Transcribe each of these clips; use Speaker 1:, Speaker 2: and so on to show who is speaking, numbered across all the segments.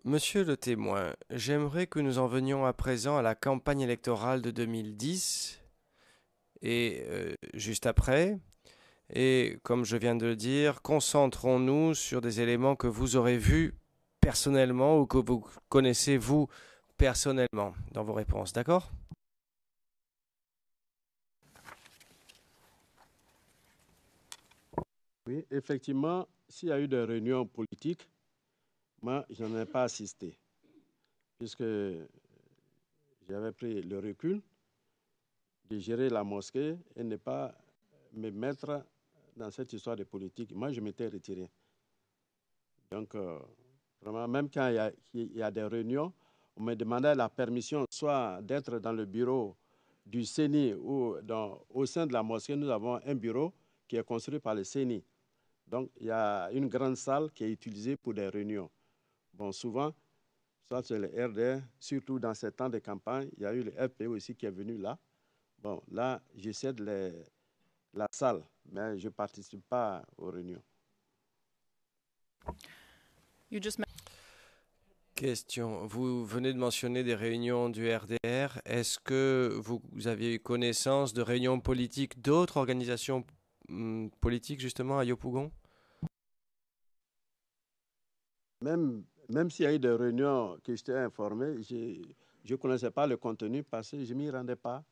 Speaker 1: Monsieur le témoin, j'aimerais que nous en venions à présent à la campagne électorale de 2010 et juste après. Et comme je viens de le dire, concentrons-nous sur des éléments que vous aurez vus personnellement ou que vous connaissez vous personnellement dans vos réponses, d'accord?
Speaker 2: Oui, effectivement, s'il y a eu des réunions politiques, moi, je n'en ai pas assisté, puisque j'avais pris le recul de gérer la mosquée et ne pas me mettre dans cette histoire de politique. Moi, je m'étais retiré. Donc, vraiment, même quand il y a des réunions, on me demandait la permission soit d'être dans le bureau du CENI ou au sein de la mosquée. Nous avons un bureau qui est construit par le CENI. Donc, il y a une grande salle qui est utilisée pour des réunions. Bon, souvent, soit c'est le RDR, surtout dans ces temps de campagne, il y a eu le FPE aussi qui est venu là. Bon, là, je cède la salle, mais je ne participe pas aux réunions.
Speaker 1: Question. Vous venez de mentionner des réunions du RDR. Est-ce que vous aviez eu connaissance de réunions politiques d'autres organisations politiques justement à Yopougon?
Speaker 2: Même s'il y a eu des réunions que j'étais informé, je ne connaissais pas le contenu parce que je ne m'y rendais pas.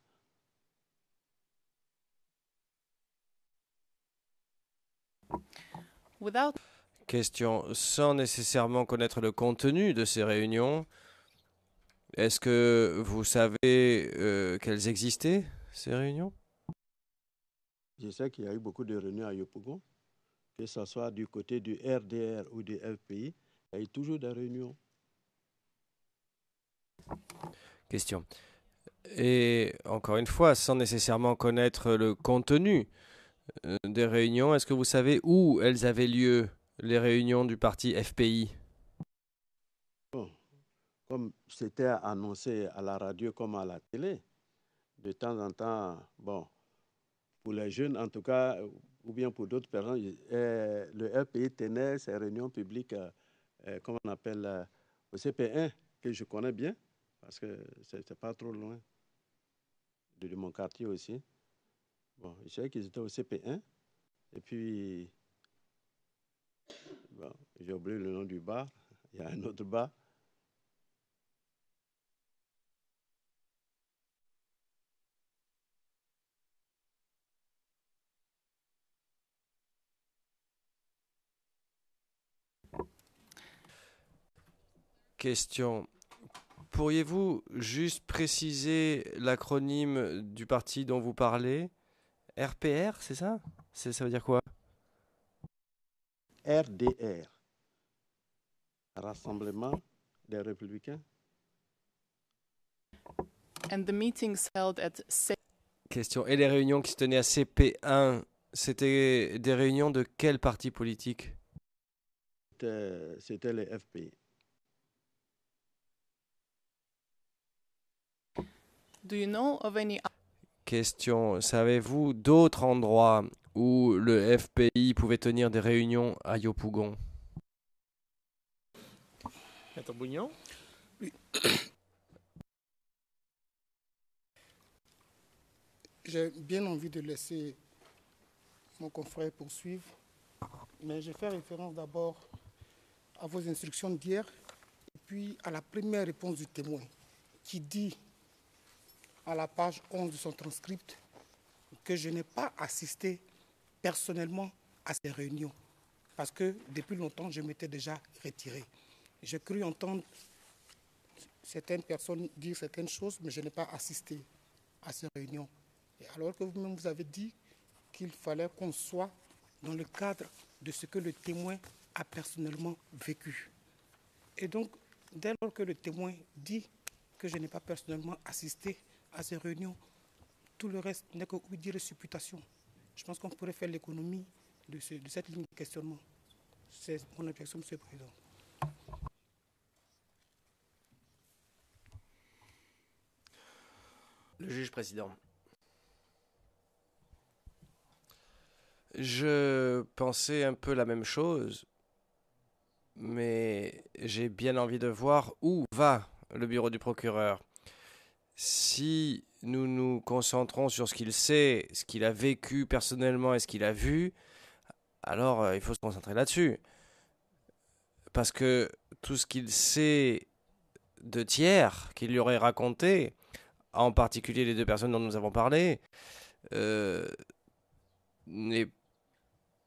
Speaker 1: Question. Sans nécessairement connaître le contenu de ces réunions, est-ce que vous savez qu'elles existaient, ces réunions?
Speaker 2: Je sais qu'il y a eu beaucoup de réunions à Yopougon, que ce soit du côté du RDR ou du FPI, il y a eu toujours des réunions.
Speaker 1: Question. Et encore une fois, sans nécessairement connaître le contenu des réunions, est-ce que vous savez où elles avaient lieu, les réunions du parti FPI?
Speaker 2: Bon, comme c'était annoncé à la radio comme à la télé, de temps en temps, bon, pour les jeunes en tout cas, ou bien pour d'autres personnes, le FPI tenait ses réunions publiques, comme on appelle, au CP1, que je connais bien, parce que c'est pas trop loin de mon quartier aussi. Bon, je sais qu'ils étaient au CP1, et puis, bon, j'ai oublié le nom du bar, il y a un autre bar.
Speaker 1: Question. Pourriez-vous juste préciser l'acronyme du parti dont vous parlez? RPR, c'est ça? Ça veut dire quoi?
Speaker 2: RDR, Rassemblement des Républicains.
Speaker 3: And the meetings held at
Speaker 1: Question. Et les réunions qui se tenaient à CP1, c'était des réunions de quel parti politique?
Speaker 2: C'était le FPI.
Speaker 3: Do you know of any
Speaker 1: Question. Savez-vous d'autres endroits où le FPI pouvait tenir des réunions à Yopougon?
Speaker 4: Maître Bougnon?
Speaker 5: J'ai bien envie de laisser mon confrère poursuivre, mais je fais référence d'abord à vos instructions d'hier et puis à la première réponse du témoin qui dit à la page 11 de son transcript que je n'ai pas assisté personnellement à ces réunions parce que depuis longtemps je m'étais déjà retiré. J'ai cru entendre certaines personnes dire certaines choses, mais je n'ai pas assisté à ces réunions. Et alors que vous-même vous avez dit qu'il fallait qu'on soit dans le cadre de ce que le témoin a personnellement vécu. Et donc, dès lors que le témoin dit que je n'ai pas personnellement assisté à ces réunions, tout le reste n'est que ouï dire supputation. Je pense qu'on pourrait faire l'économie de cette ligne de questionnement. C'est mon objection, Monsieur le Président.
Speaker 1: Le juge président. Je pensais un peu la même chose, mais j'ai bien envie de voir où va le bureau du procureur. Si nous nous concentrons sur ce qu'il sait, ce qu'il a vécu personnellement et ce qu'il a vu, alors il faut se concentrer là-dessus. Parce que tout ce qu'il sait de tiers qu'il lui aurait raconté, en particulier les deux personnes dont nous avons parlé, euh, n'est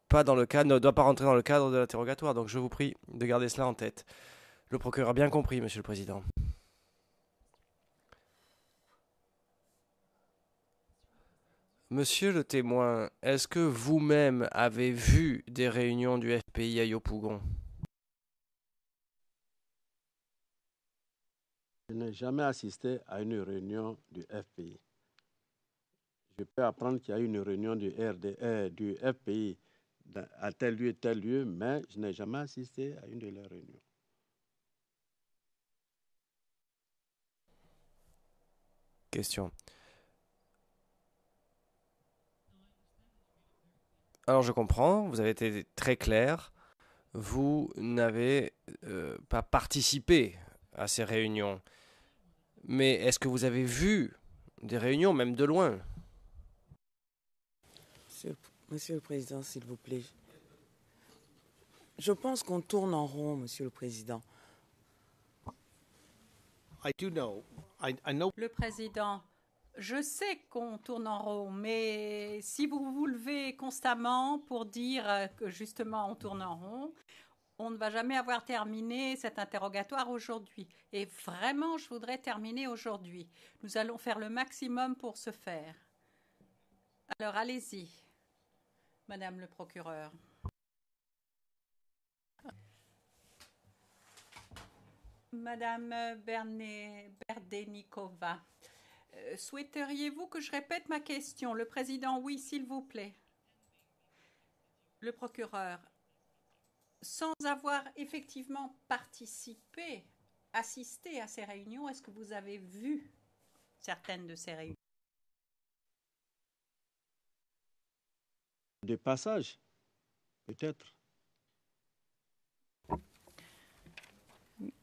Speaker 1: pas dans le cadre, ne doit pas rentrer dans le cadre de l'interrogatoire. Donc je vous prie de garder cela en tête. Le procureur a bien compris, Monsieur le Président. Monsieur le témoin, est-ce que vous-même avez vu des réunions du FPI à Yopougon?
Speaker 2: Je n'ai jamais assisté à une réunion du FPI. Je peux apprendre qu'il y a une réunion du FPI à tel lieu, mais je n'ai jamais assisté à une de leurs réunions.
Speaker 1: Question. Alors je comprends, vous avez été très clair. Vous n'avez pas participé à ces réunions. Mais est-ce que vous avez vu des réunions, même de loin?
Speaker 4: Monsieur le Président, s'il vous plaît. Je pense qu'on tourne en rond, Monsieur le Président.
Speaker 6: Le Président, je sais qu'on tourne en rond, mais si vous vous levez constamment pour dire que justement on tourne en rond, on ne va jamais avoir terminé cet interrogatoire aujourd'hui. Et vraiment, je voudrais terminer aujourd'hui. Nous allons faire le maximum pour ce faire. Alors, allez-y, Madame le procureur. Madame Berdenikova, souhaiteriez-vous que je répète ma question? Le Président, oui, s'il vous plaît. Le procureur, sans avoir effectivement participé, assisté à ces réunions, est-ce que vous avez vu certaines de ces réunions?
Speaker 2: De passage, peut-être.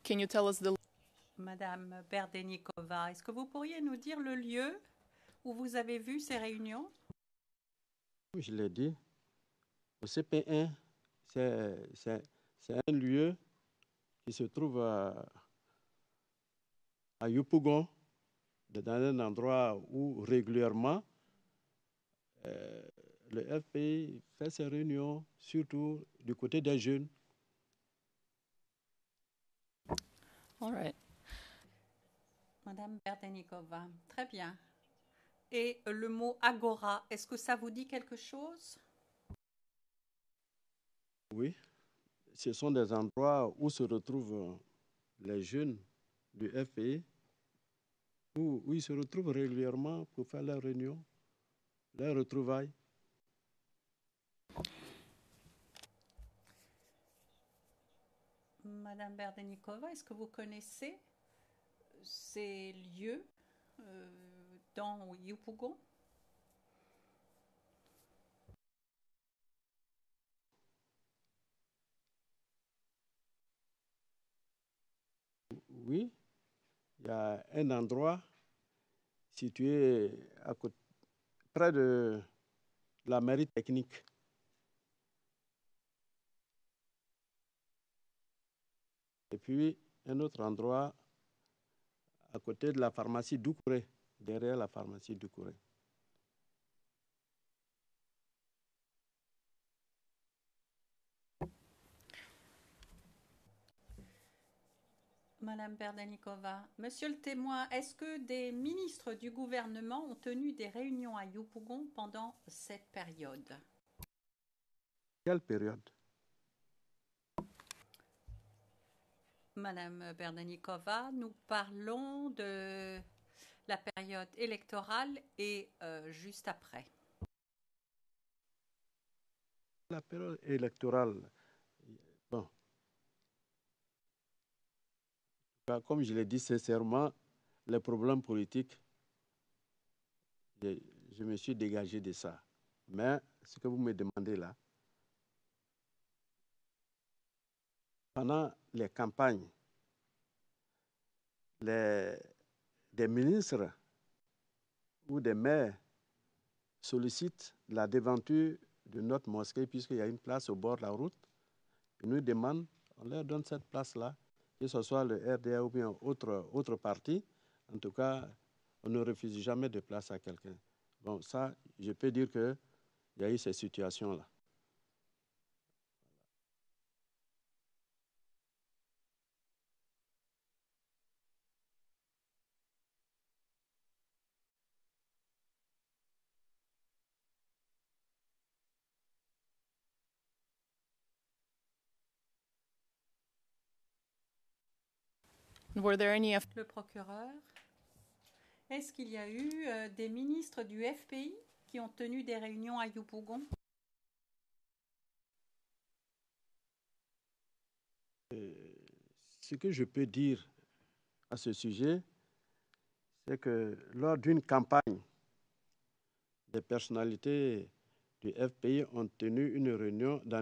Speaker 3: Can you tell us the
Speaker 6: Madame Berdenikova, est-ce que vous pourriez nous dire le lieu où vous avez vu ces réunions?
Speaker 2: Je l'ai dit, au CP1, c'est un lieu qui se trouve à Yopougon, dans un endroit où régulièrement le FPI fait ses réunions, surtout du côté des jeunes.
Speaker 3: All right.
Speaker 6: Madame Berdenikova, très bien. Et le mot agora, est-ce que ça vous dit quelque chose?
Speaker 2: Oui, ce sont des endroits où se retrouvent les jeunes du FPI, où ils se retrouvent régulièrement pour faire leurs réunions, leurs retrouvailles.
Speaker 6: Madame Berdenikova, est-ce que vous connaissez ces lieux dans Yopougon?
Speaker 2: Oui, il y a un endroit situé à côté, près de la mairie technique. Et puis, un autre endroit à côté de la pharmacie Doucouré, derrière la pharmacie Doucouré.
Speaker 6: Madame Berdenikova, Monsieur le témoin, est-ce que des ministres du gouvernement ont tenu des réunions à Yopougon pendant cette période?
Speaker 2: Quelle période?
Speaker 6: Madame Berdenikova, nous parlons de la période électorale et juste après.
Speaker 2: La période électorale, bon, comme je l'ai dit sincèrement, les problèmes politiques, je me suis dégagé de ça. Mais ce que vous me demandez là, pendant les campagnes, des ministres ou des maires sollicitent la devanture de notre mosquée puisqu'il y a une place au bord de la route. Ils nous demandent, on leur donne cette place-là, que ce soit le RDA ou bien autre parti. En tout cas, on ne refuse jamais de place à quelqu'un. Bon, ça, je peux dire qu'il y a eu ces situations-là.
Speaker 3: Were there any
Speaker 6: Le procureur, est-ce qu'il y a eu des ministres du FPI qui ont tenu des réunions à Yopougon?
Speaker 2: Ce que je peux dire à ce sujet, c'est que lors d'une campagne, des personnalités du FPI ont tenu une réunion dans